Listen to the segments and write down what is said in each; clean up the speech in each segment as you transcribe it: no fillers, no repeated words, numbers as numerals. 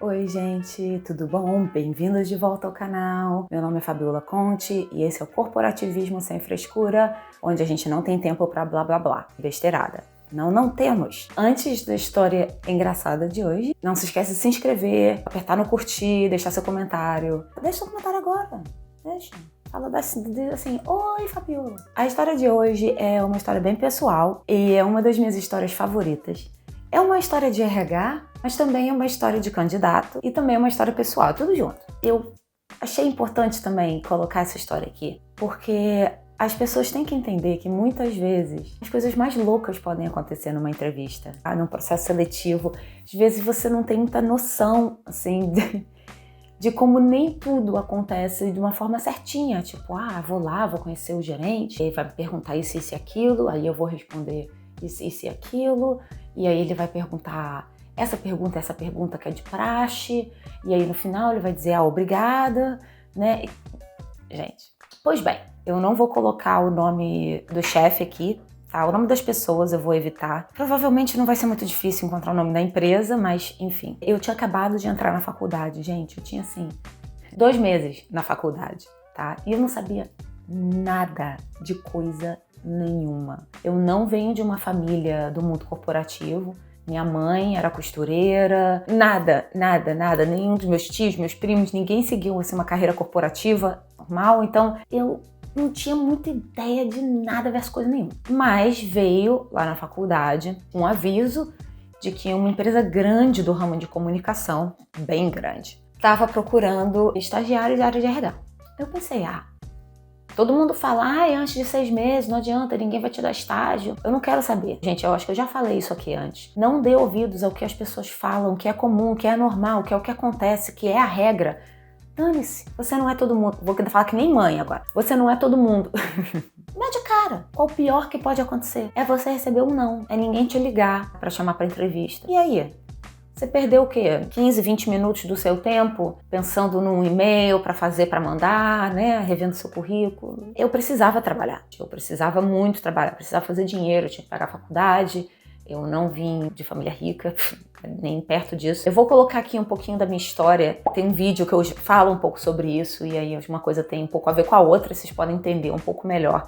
Oi gente, tudo bom? Bem-vindos de volta ao canal. Meu nome é Fabiola Conte e esse é o Corporativismo Sem Frescura, onde a gente não tem tempo pra blá blá blá, besteirada. Não temos. Antes da história engraçada de hoje, não se esqueça de se inscrever, apertar no curtir, deixar seu comentário. Deixa seu comentário agora, deixa. Fala assim, oi Fabiola. A história de hoje é uma história bem pessoal e é uma das minhas histórias favoritas. É uma história de RH, mas também é uma história de candidato e também é uma história pessoal, tudo junto. Eu achei importante também colocar essa história aqui, porque as pessoas têm que entender que muitas vezes as coisas mais loucas podem acontecer numa entrevista, num processo seletivo. Às vezes você não tem muita noção, assim, de como nem tudo acontece de uma forma certinha. Tipo, vou lá, vou conhecer o gerente, ele vai me perguntar isso e aquilo, aí eu vou responder isso e aquilo, e aí ele vai perguntar essa pergunta que é de praxe, e aí no final ele vai dizer, obrigada, né? Gente, pois bem, eu não vou colocar o nome do chefe aqui, tá? O nome das pessoas eu vou evitar. Provavelmente não vai ser muito difícil encontrar o nome da empresa, mas enfim. Eu tinha acabado de entrar na faculdade, gente, eu tinha assim, 2 meses na faculdade, tá? E eu não sabia nada de coisa nenhuma. Eu não venho de uma família do mundo corporativo. Minha mãe era costureira, nada, nenhum dos meus tios, meus primos, ninguém seguiu assim uma carreira corporativa normal, então eu não tinha muita ideia de nada versus coisa nenhuma. Mas veio lá na faculdade um aviso de que uma empresa grande do ramo de comunicação, bem grande, estava procurando estagiários da área de RH. Eu pensei, todo mundo fala, antes de 6 meses, não adianta, ninguém vai te dar estágio. Eu não quero saber. Gente, eu acho que eu já falei isso aqui antes. Não dê ouvidos ao que as pessoas falam, que é comum, que é normal, que é o que acontece, que é a regra. Dane-se, você não é todo mundo. Vou falar que nem mãe agora. Você não é todo mundo. Mete a cara. Qual o pior que pode acontecer? É você receber um não. É ninguém te ligar pra chamar pra entrevista. E aí? Você perdeu o quê? 15, 20 minutos do seu tempo pensando num e-mail para fazer, para mandar, né? Revendo seu currículo. Eu precisava trabalhar. Eu precisava muito trabalhar. Precisava fazer dinheiro. Eu tinha que pagar a faculdade. Eu não vim de família rica, nem perto disso. Eu vou colocar aqui um pouquinho da minha história. Tem um vídeo que eu falo um pouco sobre isso. E aí uma coisa tem um pouco a ver com a outra. Vocês podem entender um pouco melhor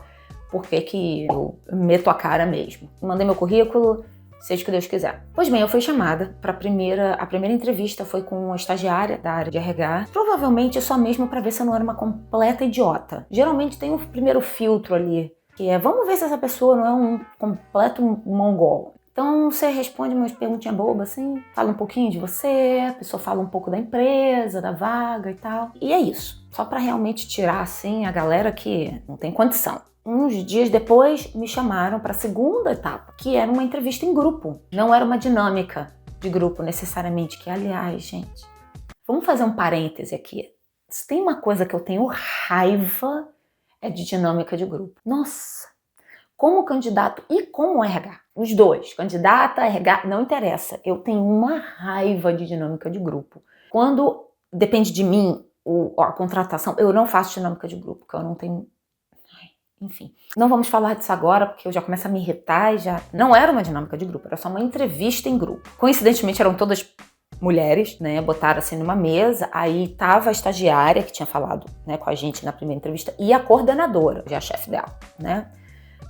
por que eu meto a cara mesmo. Mandei meu currículo. Seja o que Deus quiser. Pois bem, eu fui chamada para a primeira entrevista foi com uma estagiária da área de RH, provavelmente só mesmo para ver se eu não era uma completa idiota. Geralmente tem um primeiro filtro ali, que é, vamos ver se essa pessoa não é um completo mongol. Então você responde umas perguntinhas bobas assim, fala um pouquinho de você, a pessoa fala um pouco da empresa, da vaga e tal. E é isso, só para realmente tirar assim a galera que não tem condição. Uns dias depois, me chamaram para a segunda etapa, que era uma entrevista em grupo. Não era uma dinâmica de grupo necessariamente, que aliás, gente, vamos fazer um parêntese aqui. Se tem uma coisa que eu tenho raiva, é de dinâmica de grupo. Nossa, como candidato e como RH, os dois, candidata, RH, não interessa. Eu tenho uma raiva de dinâmica de grupo. Quando depende de mim, a contratação, eu não faço dinâmica de grupo, porque eu não tenho... Enfim, não vamos falar disso agora, porque eu já começo a me irritar e já... Não era uma dinâmica de grupo, era só uma entrevista em grupo. Coincidentemente, eram todas mulheres, né? Botaram assim numa mesa, aí tava a estagiária que tinha falado, né, com a gente na primeira entrevista e a coordenadora, já a chefe dela, né?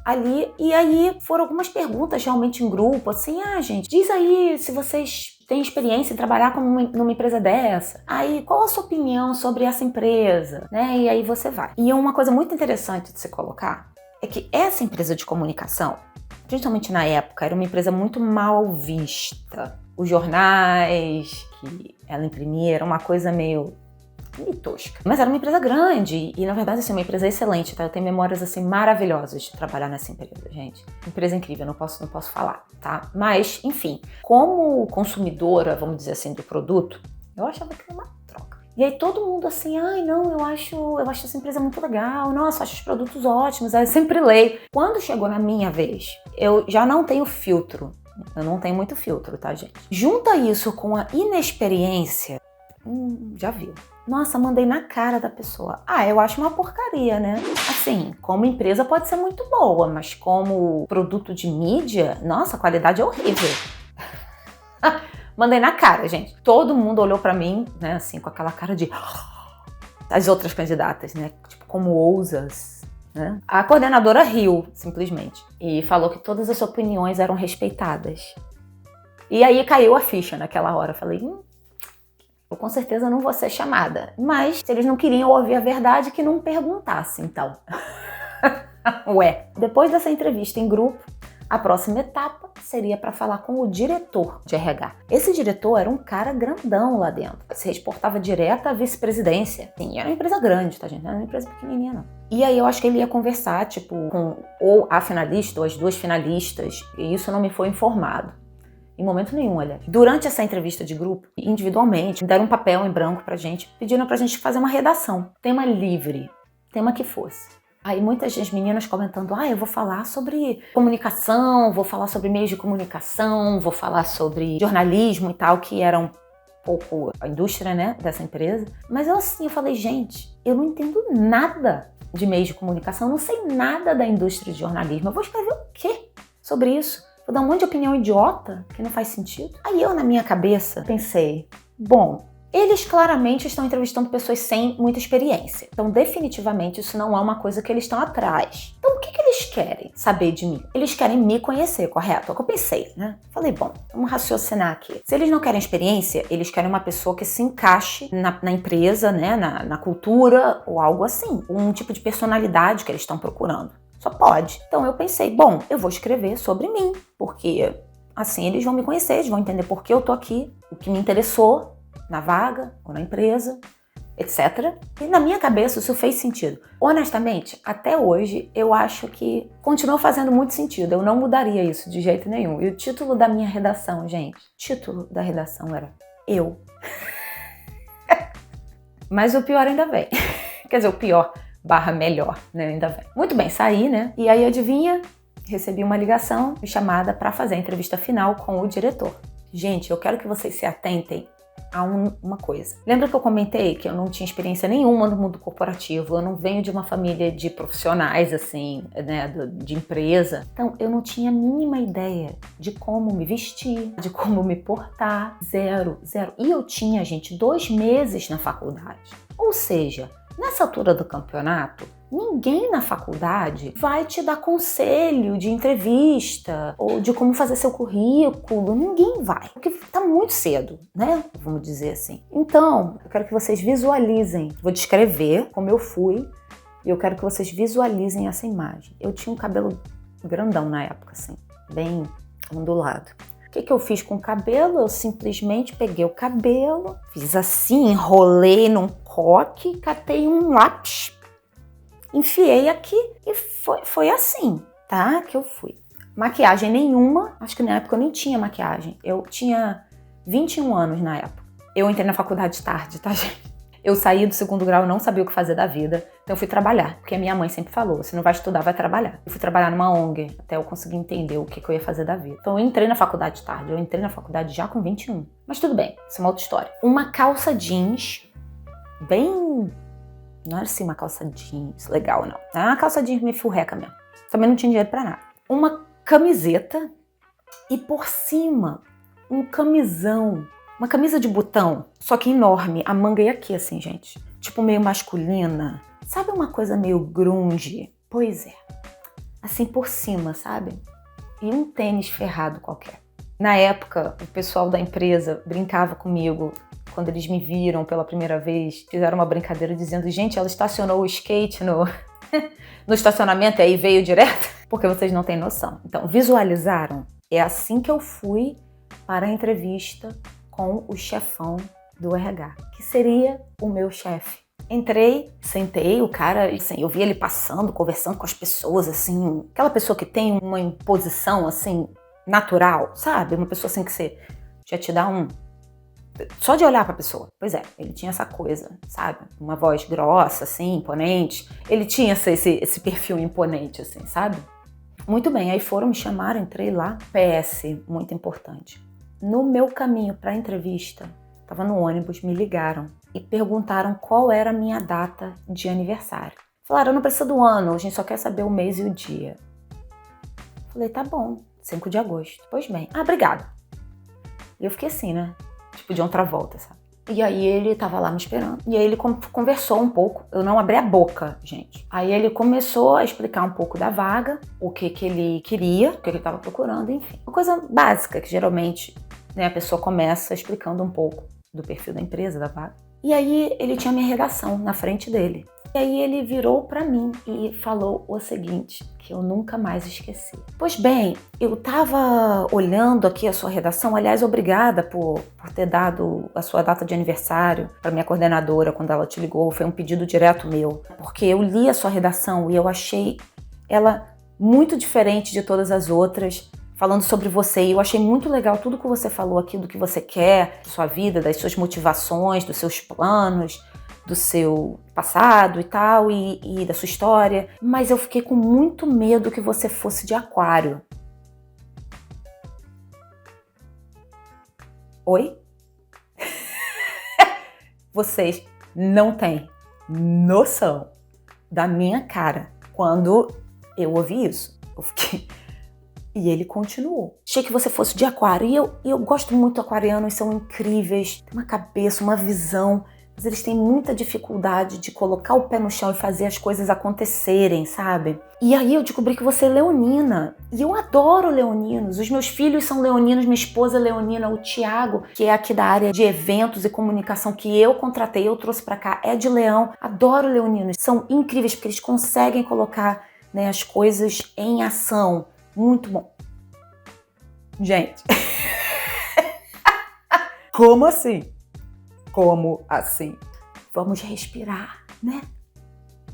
Ali, e aí foram algumas perguntas realmente em grupo, assim, gente, diz aí se vocês têm experiência em trabalhar numa empresa dessa. Aí, qual a sua opinião sobre essa empresa? Né? E aí você vai. E uma coisa muito interessante de se colocar é que essa empresa de comunicação, principalmente na época, era uma empresa muito mal vista. Os jornais que ela imprimia era uma coisa meio tosca. Mas era uma empresa grande e, na verdade, assim, uma empresa excelente, tá? Eu tenho memórias, assim, maravilhosas de trabalhar nessa empresa, gente. Empresa incrível, não posso falar, tá? Mas, enfim, como consumidora, vamos dizer assim, do produto, eu achava que era uma troca. E aí todo mundo assim, não, eu acho essa empresa muito legal, nossa, acho os produtos ótimos, aí eu sempre leio. Quando chegou na minha vez, eu já não tenho filtro. Eu não tenho muito filtro, tá, gente? Junta isso com a inexperiência, já viu. Nossa, mandei na cara da pessoa. Eu acho uma porcaria, né? Assim, como empresa pode ser muito boa, mas como produto de mídia, nossa, a qualidade é horrível. Mandei na cara, gente. Todo mundo olhou pra mim, né, assim, com aquela cara de... As outras candidatas, né, tipo, como ousas, né? A coordenadora riu, simplesmente, e falou que todas as opiniões eram respeitadas. E aí caiu a ficha naquela hora. Eu falei, eu com certeza não vou ser chamada. Mas se eles não queriam ouvir a verdade, que não perguntasse, então. Ué. Depois dessa entrevista em grupo, a próxima etapa seria para falar com o diretor de RH. Esse diretor era um cara grandão lá dentro. Se reportava direto à vice-presidência. Sim, era uma empresa grande, tá, gente? Não era uma empresa pequenininha, não. E aí eu acho que ele ia conversar, tipo, com ou a finalista ou as duas finalistas. E isso não me foi informado. Em momento nenhum, olha. Durante essa entrevista de grupo, individualmente, deram um papel em branco pra gente, pediram pra gente fazer uma redação. Tema livre. Tema que fosse. Aí muitas das meninas comentando, eu vou falar sobre comunicação, vou falar sobre meios de comunicação, vou falar sobre jornalismo e tal, que era um pouco a indústria, né, dessa empresa. Mas eu falei, gente, eu não entendo nada de meios de comunicação, eu não sei nada da indústria de jornalismo. Eu vou escrever o quê sobre isso? Vou dar um monte de opinião idiota, que não faz sentido. Aí eu, na minha cabeça, pensei, bom, eles claramente estão entrevistando pessoas sem muita experiência. Então, definitivamente, isso não é uma coisa que eles estão atrás. Então, o que eles querem saber de mim? Eles querem me conhecer, correto? É o que eu pensei, né? Falei, bom, vamos raciocinar aqui. Se eles não querem experiência, eles querem uma pessoa que se encaixe na empresa, né? Na cultura ou algo assim. Um tipo de personalidade que eles estão procurando. Só pode. Então, eu pensei, bom, eu vou escrever sobre mim. Porque, assim, eles vão me conhecer, eles vão entender por que eu tô aqui, o que me interessou na vaga ou na empresa, etc. E na minha cabeça isso fez sentido. Honestamente, até hoje eu acho que continua fazendo muito sentido. Eu não mudaria isso de jeito nenhum. E o título da minha redação, gente, o título da redação era Eu. Mas o pior ainda vem. Quer dizer, o pior / melhor, né? Ainda vem. Muito bem, saí, né? E aí, adivinha? Recebi uma ligação, chamada para fazer a entrevista final com o diretor. Gente, eu quero que vocês se atentem a uma coisa. Lembra que eu comentei que eu não tinha experiência nenhuma no mundo corporativo, eu não venho de uma família de profissionais, assim, né, de empresa. Então, eu não tinha a mínima ideia de como me vestir, de como me portar. Zero. E eu tinha, gente, 2 meses na faculdade. Ou seja, nessa altura do campeonato, ninguém na faculdade vai te dar conselho de entrevista ou de como fazer seu currículo. Ninguém vai, porque tá muito cedo, né? Vamos dizer assim. Então, eu quero que vocês visualizem. Vou descrever como eu fui e eu quero que vocês visualizem essa imagem. Eu tinha um cabelo grandão na época, assim, bem ondulado. O que eu fiz com o cabelo? Eu simplesmente peguei o cabelo, fiz assim, enrolei num coque, catei um lápis, enfiei aqui e foi assim, tá? Que eu fui. Maquiagem nenhuma, acho que na época eu nem tinha maquiagem. Eu tinha 21 anos na época. Eu entrei na faculdade tarde, tá, gente? Eu saí do 2º grau e não sabia o que fazer da vida, então eu fui trabalhar, porque a minha mãe sempre falou, se não vai estudar, vai trabalhar. Eu fui trabalhar numa ONG, até eu conseguir entender o que eu ia fazer da vida. Então eu entrei na faculdade tarde, eu entrei na faculdade já com 21. Mas tudo bem, isso é uma outra história. Uma calça jeans, bem... Não era assim uma calça jeans legal, não. Era uma calça jeans meio furreca mesmo. Também não tinha dinheiro pra nada. Uma camiseta e por cima um camisão. Uma camisa de botão, só que enorme. A manga ia aqui, assim, gente. Tipo meio masculina. Sabe uma coisa meio grunge? Pois é. Assim por cima, sabe? E um tênis ferrado qualquer. Na época, o pessoal da empresa brincava comigo. Quando eles me viram pela primeira vez, fizeram uma brincadeira dizendo, gente, ela estacionou o skate no estacionamento e aí veio direto? Porque vocês não têm noção. Então, visualizaram? É assim que eu fui para a entrevista com o chefão do RH, que seria o meu chefe. Entrei, sentei, o cara, assim, eu vi ele passando, conversando com as pessoas, assim, aquela pessoa que tem uma imposição, assim, natural, sabe? Uma pessoa assim que você já te dá só de olhar pra pessoa. Pois é, ele tinha essa coisa, sabe? Uma voz grossa, assim, imponente. Ele tinha esse perfil imponente, assim, sabe? Muito bem, aí foram me chamar, entrei lá. PS, muito importante. No meu caminho para a entrevista, estava no ônibus, me ligaram e perguntaram qual era a minha data de aniversário. Falaram, não precisa do ano, a gente só quer saber o mês e o dia. Falei, tá bom, 5 de agosto. Pois bem, obrigado. E eu fiquei assim, né? Tipo, de outra volta, sabe? E aí ele tava lá me esperando. E aí ele conversou um pouco. Eu não abri a boca, gente. Aí ele começou a explicar um pouco da vaga, o que ele queria, o que ele tava procurando, enfim. Uma coisa básica, que geralmente, né, a pessoa começa explicando um pouco do perfil da empresa, da vaga. E aí ele tinha minha redação na frente dele. E aí ele virou pra mim e falou o seguinte, que eu nunca mais esqueci. Pois bem, eu tava olhando aqui a sua redação, aliás, obrigada por ter dado a sua data de aniversário para minha coordenadora quando ela te ligou, foi um pedido direto meu, porque eu li a sua redação e eu achei ela muito diferente de todas as outras, falando sobre você, e eu achei muito legal tudo que você falou aqui, do que você quer, da sua vida, das suas motivações, dos seus planos, do seu passado e tal, e da sua história, mas eu fiquei com muito medo que você fosse de aquário. Oi? Vocês não têm noção da minha cara quando eu ouvi isso. Eu fiquei... E ele continuou. Achei que você fosse de aquário. E eu gosto muito do aquariano, eles são incríveis. Tem uma cabeça, uma visão. Mas eles têm muita dificuldade de colocar o pé no chão e fazer as coisas acontecerem, sabe? E aí eu descobri que você é leonina. E eu adoro leoninos. Os meus filhos são leoninos, minha esposa é leonina. O Thiago, que é aqui da área de eventos e comunicação, que eu contratei, eu trouxe pra cá, é de leão. Adoro leoninos. São incríveis porque eles conseguem colocar, né, as coisas em ação. Muito bom. Gente. Como assim? Como assim? Vamos respirar, né?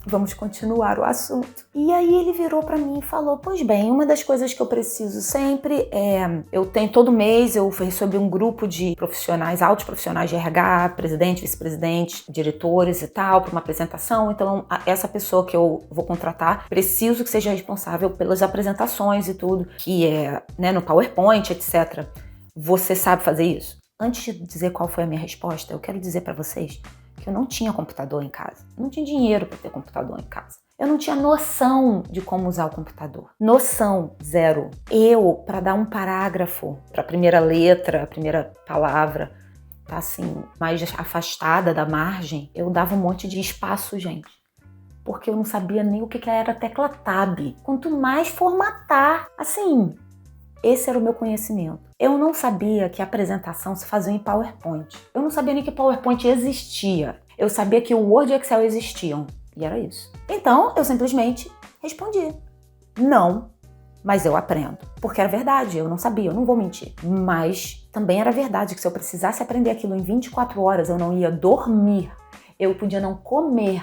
Vamos continuar o assunto. E aí ele virou pra mim e falou, pois bem, uma das coisas que eu preciso sempre é... Eu tenho todo mês, eu recebi um grupo de profissionais, altos profissionais de RH, presidente, vice-presidente, diretores e tal, para uma apresentação. Então, essa pessoa que eu vou contratar, preciso que seja responsável pelas apresentações e tudo, que é, né, no PowerPoint, etc. Você sabe fazer isso? Antes de dizer qual foi a minha resposta, eu quero dizer para vocês que eu não tinha computador em casa. Eu não tinha dinheiro para ter computador em casa. Eu não tinha noção de como usar o computador. Noção, zero. Eu, para dar um parágrafo, para a primeira letra, a primeira palavra, tá assim, mais afastada da margem, eu dava um monte de espaço, gente. Porque eu não sabia nem o que era tecla Tab. Quanto mais formatar, assim... Esse era o meu conhecimento. Eu não sabia que a apresentação se fazia em PowerPoint. Eu não sabia nem que PowerPoint existia. Eu sabia que o Word e Excel existiam. E era isso. Então, eu simplesmente respondi. Não, mas eu aprendo. Porque era verdade, eu não sabia, eu não vou mentir. Mas também era verdade que se eu precisasse aprender aquilo em 24 horas, eu não ia dormir. Eu podia não comer,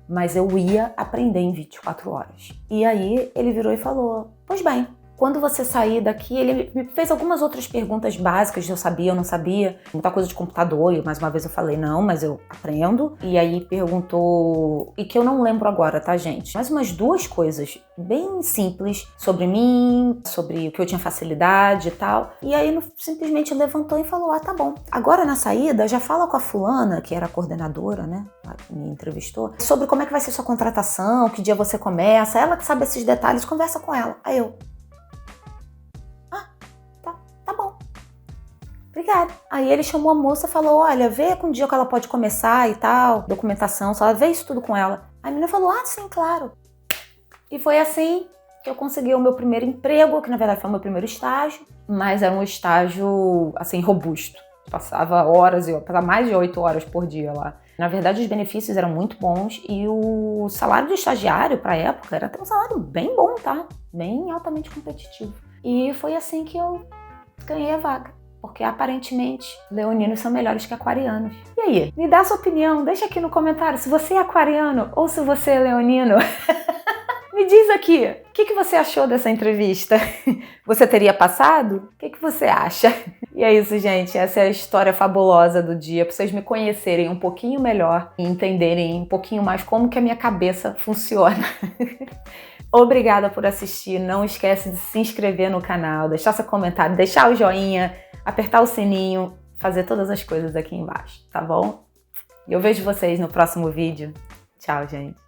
mas eu ia aprender em 24 horas. E aí, ele virou e falou, pois bem, quando você sair daqui, ele me fez algumas outras perguntas básicas, eu sabia, eu não sabia, muita coisa de computador, e mais uma vez eu falei, não, mas eu aprendo. E aí perguntou, e que eu não lembro agora, tá, gente? Mais umas duas coisas bem simples sobre mim, sobre o que eu tinha facilidade e tal. E aí ele simplesmente levantou e falou, ah, tá bom. Agora na saída, já fala com a fulana, que era a coordenadora, né, que me entrevistou, sobre como é que vai ser sua contratação, que dia você começa, ela que sabe esses detalhes, conversa com ela. Aí eu... Tá bom. Obrigada. Aí ele chamou a moça e falou, olha, vê com o dia que ela pode começar e tal, documentação, só vê isso tudo com ela. A menina falou, ah, sim, claro. E foi assim que eu consegui o meu primeiro emprego, que na verdade foi o meu primeiro estágio, mas era um estágio, assim, robusto. Passava horas, passava mais de 8 horas por dia lá. Na verdade, os benefícios eram muito bons e o salário de estagiário para a época era até um salário bem bom, tá? Bem altamente competitivo. E foi assim que eu ganhei a vaga, porque aparentemente leoninos são melhores que aquarianos. E aí, me dá a sua opinião, deixa aqui no comentário se você é aquariano ou se você é leonino. Me diz aqui, o que você achou dessa entrevista? Você teria passado? O que você acha? E é isso, gente, essa é a história fabulosa do dia, para vocês me conhecerem um pouquinho melhor e entenderem um pouquinho mais como que a minha cabeça funciona. Obrigada por assistir, não esquece de se inscrever no canal, deixar seu comentário, deixar o joinha, apertar o sininho, fazer todas as coisas aqui embaixo, tá bom? E eu vejo vocês no próximo vídeo. Tchau, gente!